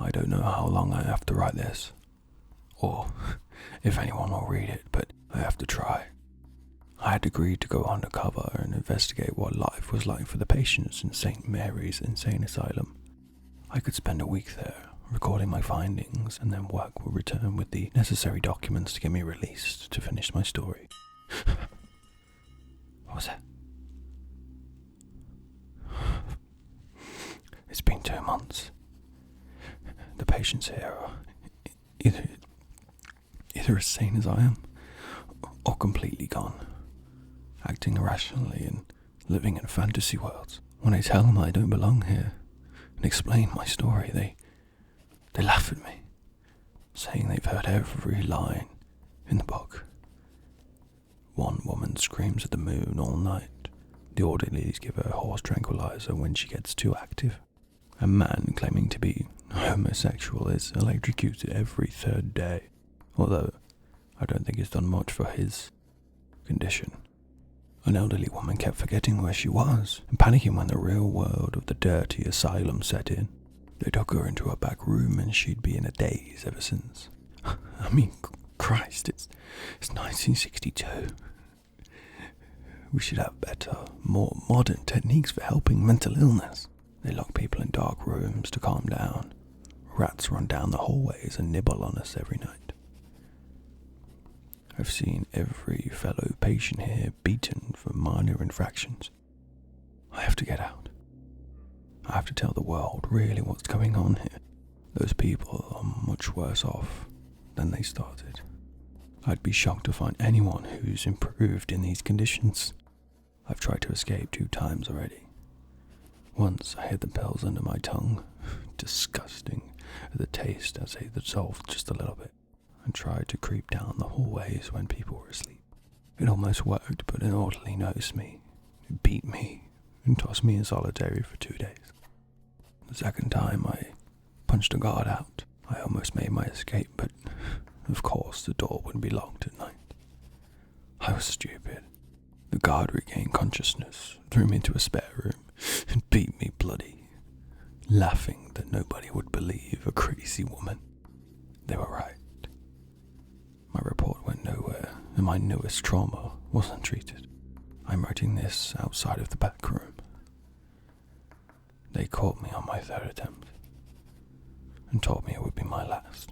I don't know how long I have to write this, or if anyone will read it, but I have to try. I had agreed to go undercover and investigate what life was like for the patients in St. Mary's Insane Asylum. I could spend a week there, recording my findings, and then work will return with the necessary documents to get me released to finish my story. What was that? It's been 2 months. The patients here are either as sane as I am, or completely gone, acting irrationally and living in fantasy worlds. When I tell them I don't belong here and explain my story, they laugh at me, saying they've heard every line in the book. One woman screams at the moon all night. The orderlies give her a horse tranquilizer when she gets too active. A man claiming to be homosexual is electrocuted every 3rd day, although I don't think it's done much for his condition. An elderly woman kept forgetting where she was and panicking when the real world of the dirty asylum set in. They took her into a back room and she'd be in a daze ever since. I mean, Christ, it's 1962. We should have better, more modern techniques for helping mental illness. They lock people in dark rooms to calm down. Rats run down the hallways and nibble on us every night. I've seen every fellow patient here beaten for minor infractions. I have to get out. I have to tell the world really what's going on here. Those people are much worse off than they started. I'd be shocked to find anyone who's improved in these conditions. I've tried to escape 2 times already. Once I hid the pills under my tongue, disgusting at the taste as they dissolved just a little bit, and tried to creep down the hallways when people were asleep. It almost worked, but an orderly noticed me, beat me, and tossed me in solitary for 2 days. The second time I punched a guard out. I almost made my escape, but of course the door wouldn't be locked at night. I was stupid. The guard regained consciousness, threw me into a spare room, and beat me bloody, laughing that nobody would believe a crazy woman. They were right. My report went nowhere, and my newest trauma wasn't treated. I'm writing this outside of the back room. They caught me on my 3rd attempt, and told me it would be my last.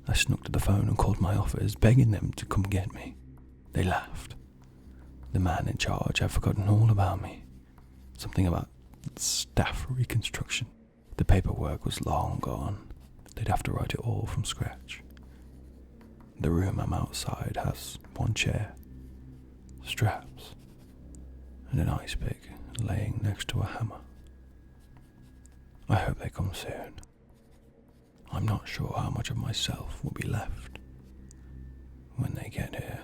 I snuck to the phone and called my office, begging them to come get me. They laughed. The man in charge had forgotten all about me. Something about staff reconstruction. The paperwork was long gone. They'd have to write it all from scratch. The room I'm outside has 1 chair, straps, and an ice pick laying next to a hammer. I hope they come soon. I'm not sure how much of myself will be left when they get here.